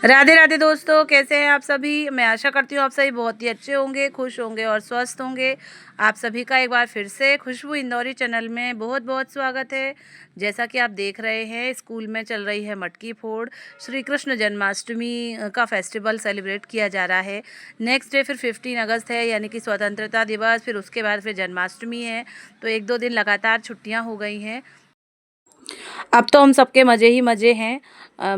राधे राधे दोस्तों, कैसे हैं आप सभी। मैं आशा करती हूँ आप सभी बहुत ही अच्छे होंगे, खुश होंगे और स्वस्थ होंगे। आप सभी का एक बार फिर से खुशबू इंदौरी चैनल में बहुत बहुत स्वागत है। जैसा कि आप देख रहे हैं, स्कूल में चल रही है मटकी फोड़। श्री कृष्ण जन्माष्टमी का फेस्टिवल सेलिब्रेट किया जा रहा है। नेक्स्ट डे फिर 15 अगस्त है, यानी कि स्वतंत्रता दिवस। फिर उसके बाद फिर जन्माष्टमी है, तो एक दो दिन लगातार छुट्टियाँ हो गई हैं। अब तो हम सबके मज़े ही मज़े हैं।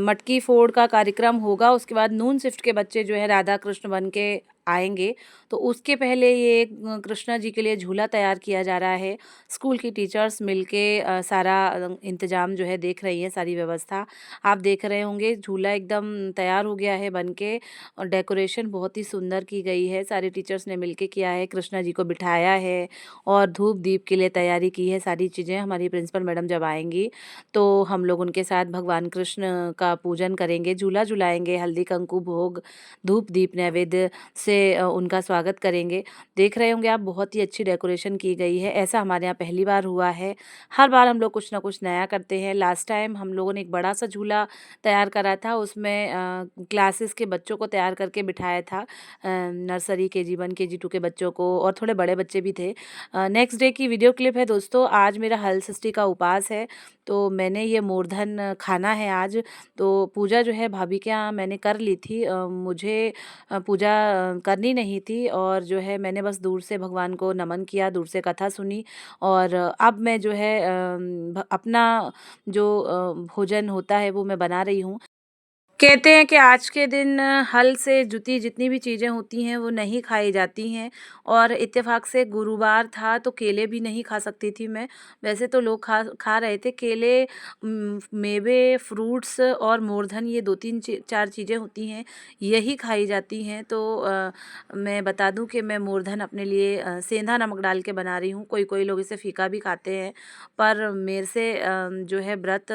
मटकी फोड़ का कार्यक्रम होगा, उसके बाद नून शिफ्ट के बच्चे जो है राधा कृष्ण बन के आएंगे। तो उसके पहले ये कृष्णा जी के लिए झूला तैयार किया जा रहा है। स्कूल की टीचर्स मिलके सारा इंतज़ाम जो है देख रही हैं, सारी व्यवस्था। आप देख रहे होंगे झूला एकदम तैयार हो गया है बन के, और डेकोरेशन बहुत ही सुंदर की गई है। सारे टीचर्स ने मिलके किया है, कृष्णा जी को बिठाया है और धूप दीप के लिए तैयारी की है। सारी चीज़ें हमारी प्रिंसिपल मैडम जब आएंगी तो हम लोग उनके साथ भगवान कृष्ण का पूजन करेंगे, झूला झुलाएंगे, हल्दी कंकु भोग धूप दीप नैवेद्य से उनका स्वागत करेंगे। देख रहे होंगे आप, बहुत ही अच्छी डेकोरेशन की गई है। ऐसा हमारे यहाँ पहली बार हुआ है। हर बार हम लोग कुछ ना कुछ नया करते हैं। लास्ट टाइम हम लोगों ने एक बड़ा सा झूला तैयार करा था, उसमें क्लासेस के बच्चों को तैयार करके बिठाया था। नर्सरी KG 1 KG 2 के बच्चों को, और थोड़े बड़े बच्चे भी थे। नेक्स्ट डे की वीडियो क्लिप है दोस्तों। आज मेरा हल षष्ठी का उपास है, तो मैंने ये मूर्धन खाना है आज। तो पूजा जो है भाभी के यहाँ मैंने कर ली थी। मुझे पूजा करनी नहीं थी, और जो है मैंने बस दूर से भगवान को नमन किया, दूर से कथा सुनी। और अब मैं जो है अपना जो भोजन होता है वो मैं बना रही हूँ। कहते हैं कि आज के दिन हल से जुती जितनी भी चीज़ें होती हैं वो नहीं खाई जाती हैं। और इत्तेफाक से गुरुवार था तो केले भी नहीं खा सकती थी मैं। वैसे तो लोग खा खा रहे थे केले। मेवे, फ्रूट्स और मूर्धन, ये 2 3 4 चीज़ें होती हैं, यही खाई जाती हैं। तो मैं बता दूं कि मैं मूर्धन अपने लिए सेंधा नमक डाल के बना रही हूँ। कोई कोई लोग इसे फीका भी खाते हैं, पर मेरे से जो है व्रत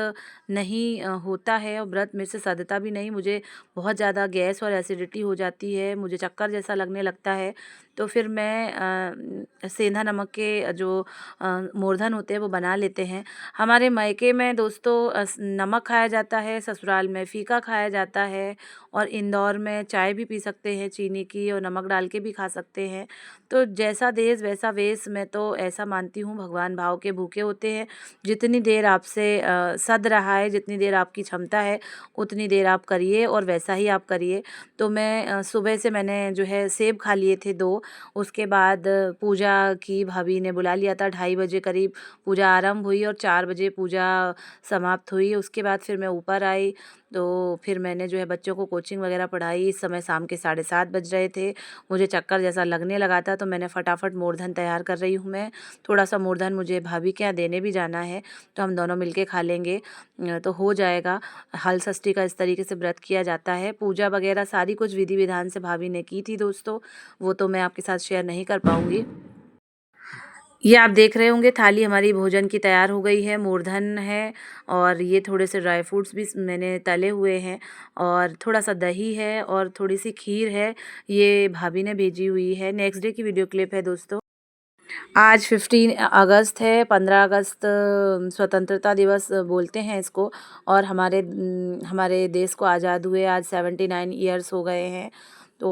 नहीं होता है, और व्रत मेरे से सधता भी नहीं। मुझे बहुत ज़्यादा गैस और एसिडिटी हो जाती है, मुझे चक्कर जैसा लगने लगता है। तो फिर मैं सेंधा नमक के जो मूर्धन होते हैं वो बना लेते हैं। हमारे मायके में दोस्तों नमक खाया जाता है, ससुराल में फीका खाया जाता है, और इंदौर में चाय भी पी सकते हैं चीनी की, और नमक डाल के भी खा सकते हैं। तो जैसा देश वैसा वेश। मैं तो ऐसा मानती हूँ, भगवान भाव के भूखे होते हैं। जितनी देर आपसे सध रहा है, जितनी देर आपकी क्षमता है, उतनी देर आप करिए, और वैसा ही आप करिए। तो मैं सुबह से मैंने जो है सेब खा लिए थे 2। उसके बाद पूजा की, भाभी ने बुला लिया था। 2:30 बजे करीब पूजा आरंभ हुई और 4 बजे पूजा समाप्त हुई। उसके बाद फिर मैं ऊपर आई, तो फिर मैंने जो है बच्चों को कोचिंग वगैरह पढ़ाई। इस समय शाम के 7:30 बज रहे थे। मुझे चक्कर जैसा लगने लगा था, तो मैंने फटाफट मूर्धन तैयार कर रही हूँ मैं। थोड़ा सा मूर्धन मुझे भाभी के यहाँ देने भी जाना है, तो हम दोनों मिलके खा लेंगे। तो हो जाएगा। हल षष्ठी का इस तरीके से व्रत किया जाता है। पूजा वगैरह सारी कुछ विधि विधान से भाभी ने की थी दोस्तों, वो तो मैं आपके साथ शेयर नहीं कर पाऊँगी। ये आप देख रहे होंगे थाली हमारी भोजन की तैयार हो गई है। मूर्धन है, और ये थोड़े से ड्राई फ्रूट्स भी मैंने तले हुए हैं, और थोड़ा सा दही है, और थोड़ी सी खीर है, ये भाभी ने भेजी हुई है। नेक्स्ट डे की वीडियो क्लिप है दोस्तों। आज 15 अगस्त है। 15 अगस्त स्वतंत्रता दिवस बोलते हैं इसको। और हमारे देश को आज़ाद हुए आज 79 ईयर्स हो गए हैं। तो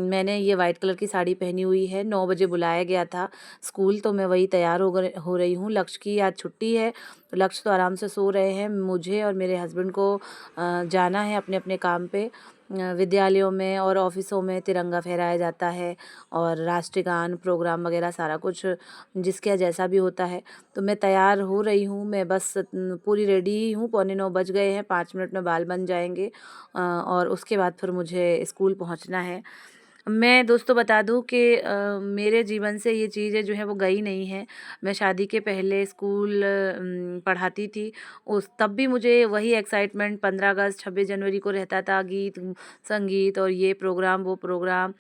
मैंने ये वाइट कलर की साड़ी पहनी हुई है। 9 बजे बुलाया गया था स्कूल, तो मैं वही तैयार हो रही हूँ। लक्ष्य की आज छुट्टी है, तो लक्ष्य तो आराम से सो रहे हैं। मुझे और मेरे हस्बैंड को जाना है अपने अपने काम पे। विद्यालयों में और ऑफिसों में तिरंगा फहराया जाता है, और राष्ट्रगान प्रोग्राम वगैरह सारा कुछ जिसके यहाँ जैसा भी होता है। तो मैं तैयार हो रही हूँ। मैं बस पूरी रेडी ही हूँ। 8:45 बज गए हैं, 5 मिनट में बाल बन जाएंगे, और उसके बाद फिर मुझे स्कूल पहुँचना है। मैं दोस्तों बता दूं कि मेरे जीवन से ये चीज़ें जो है वो गई नहीं हैं। मैं शादी के पहले स्कूल पढ़ाती थी। उस तब भी मुझे वही एक्साइटमेंट 15 अगस्त 26 जनवरी को रहता था, गीत संगीत और ये प्रोग्राम वो प्रोग्राम।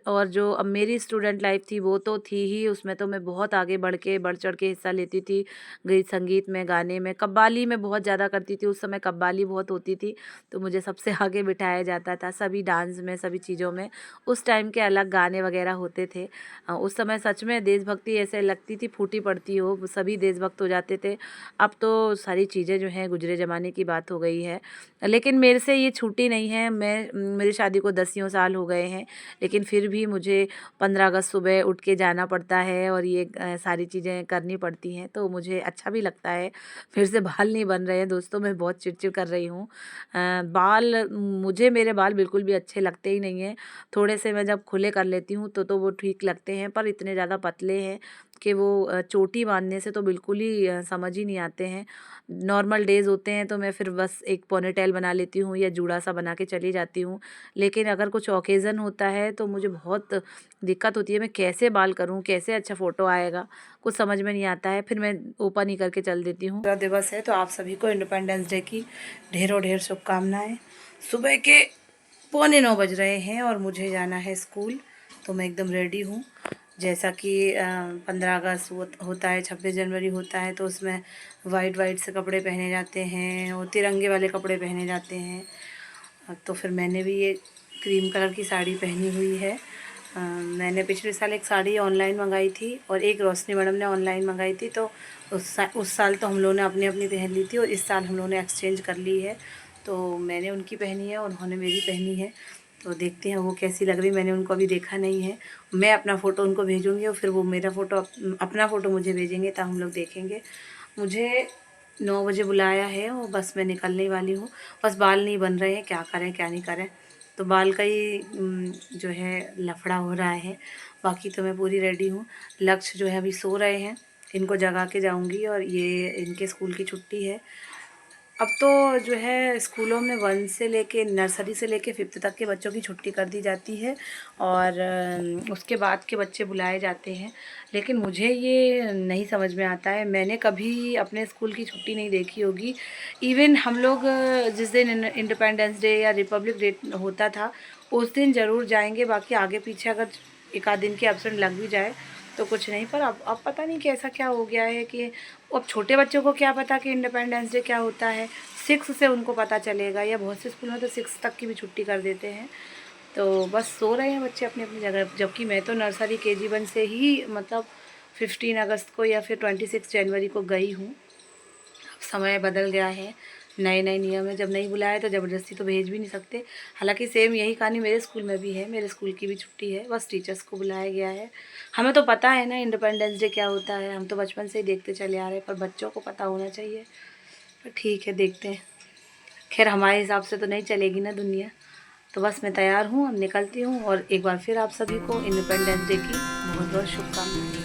और जो अब मेरी स्टूडेंट लाइफ थी वो तो थी ही, उसमें तो मैं बहुत आगे बढ़ चढ़ के हिस्सा लेती थी। गीत संगीत में, गाने में, कव्वाली में बहुत ज़्यादा करती थी। उस समय कव्वाली बहुत होती थी, तो मुझे सबसे आगे बिठाया जाता था सभी डांस में, सभी चीज़ों में। उस उस टाइम के अलग गाने वगैरह होते थे। उस समय सच में देशभक्ति ऐसे लगती थी फूटी पड़ती हो, सभी देशभक्त हो जाते थे। अब तो सारी चीज़ें जो हैं गुजरे ज़माने की बात हो गई है, लेकिन मेरे से ये छूटी नहीं है। मेरी शादी को 10 साल हो गए हैं, लेकिन फिर भी मुझे 15 अगस्त सुबह उठ के जाना पड़ता है और ये सारी चीज़ें करनी पड़ती हैं, तो मुझे अच्छा भी लगता है। फिर से बाल नहीं बन रहे हैं दोस्तों, मैं बहुत चिड़चिड़ कर रही हूँ। मुझे मेरे बाल बिल्कुल भी अच्छे लगते ही नहीं हैं। थोड़े से मैं जब खुले कर लेती हूँ तो वो ठीक लगते हैं, पर इतने ज़्यादा पतले हैं कि वो चोटी बांधने से तो बिल्कुल ही समझ ही नहीं आते हैं। नॉर्मल डेज़ होते हैं तो मैं फिर बस एक पोनीटेल बना लेती हूँ या जूड़ा सा बना के चली जाती हूँ। लेकिन अगर कुछ ओकेज़न होता है तो मुझे बहुत दिक्कत होती है, मैं कैसे बाल करूँ, कैसे अच्छा फ़ोटो आएगा, कुछ समझ में नहीं आता है। फिर मैं ओपन ही करके चल देती हूँ। दिवस है तो आप सभी को इंडिपेंडेंस डे की ढेरों ढेर शुभकामनाएँ। सुबह के 8:45 बज रहे हैं और मुझे जाना है स्कूल, तो मैं एकदम रेडी हूँ। जैसा कि 15 अगस्त होता है, 26 जनवरी होता है, तो उसमें वाइट से कपड़े पहने जाते हैं और तिरंगे वाले कपड़े पहने जाते हैं। तो फिर मैंने भी ये क्रीम कलर की साड़ी पहनी हुई है। मैंने पिछले साल एक साड़ी ऑनलाइन मंगाई थी और एक रोशनी मैडम ने ऑनलाइन मंगाई थी, तो उस साल तो हम लोगों ने अपनी अपनी पहन ली थी और इस साल हम लोगों ने एक्सचेंज कर ली है। तो मैंने उनकी पहनी है और उन्होंने मेरी पहनी है, तो देखते हैं वो कैसी लग रही। मैंने उनको अभी देखा नहीं है। मैं अपना फ़ोटो उनको भेजूँगी और फिर वो मेरा फ़ोटो अपना फ़ोटो मुझे भेजेंगे, तब हम लोग देखेंगे। मुझे 9 बजे बुलाया है और बस मैं निकलने वाली हूँ। बस बाल नहीं बन रहे हैं, क्या करें क्या नहीं करें, तो बाल का ही जो है लफड़ा हो रहा है। बाकी तो मैं पूरी रेडी हूँ। लक्ष्य जो है अभी सो रहे हैं, इनको जगा के जाऊँगी और ये इनके स्कूल की छुट्टी है। अब तो जो है स्कूलों में 1 से लेके नर्सरी से लेके 5th तक के बच्चों की छुट्टी कर दी जाती है और उसके बाद के बच्चे बुलाए जाते हैं। लेकिन मुझे ये नहीं समझ में आता है, मैंने कभी अपने स्कूल की छुट्टी नहीं देखी होगी। इवन हम लोग जिस दिन इंडिपेंडेंस डे या रिपब्लिक डे होता था उस दिन ज़रूर जाएंगे, बाकी आगे पीछे अगर एक आध दिन की एब्सेंट लग भी जाए तो कुछ नहीं। पर अब पता नहीं कैसा क्या हो गया है कि अब छोटे बच्चों को क्या पता कि इंडिपेंडेंस डे क्या होता है। 6 से उनको पता चलेगा, या बहुत से स्कूल में तो 6 तक की भी छुट्टी कर देते हैं। तो बस सो रहे हैं बच्चे अपनी अपनी जगह, जबकि मैं तो नर्सरी KG1 से ही मतलब 15 अगस्त को या फिर 26 जनवरी को गई हूँ। समय बदल गया है, नए नए नियम है। जब नहीं बुलाया तो ज़बरदस्ती तो भेज भी नहीं सकते। हालांकि सेम यही कहानी मेरे स्कूल में भी है, मेरे स्कूल की भी छुट्टी है, बस टीचर्स को बुलाया गया है। हमें तो पता है ना इंडिपेंडेंस डे क्या होता है, हम तो बचपन से ही देखते चले आ रहे हैं, पर बच्चों को पता होना चाहिए। पर ठीक है, देखते हैं। खैर हमारे हिसाब से तो नहीं चलेगी ना दुनिया। तो बस मैं तैयार हूँ, अब निकलती हूँ और एक बार फिर आप सभी को इंडिपेंडेंस डे की बहुत बहुत शुभकामनाएं।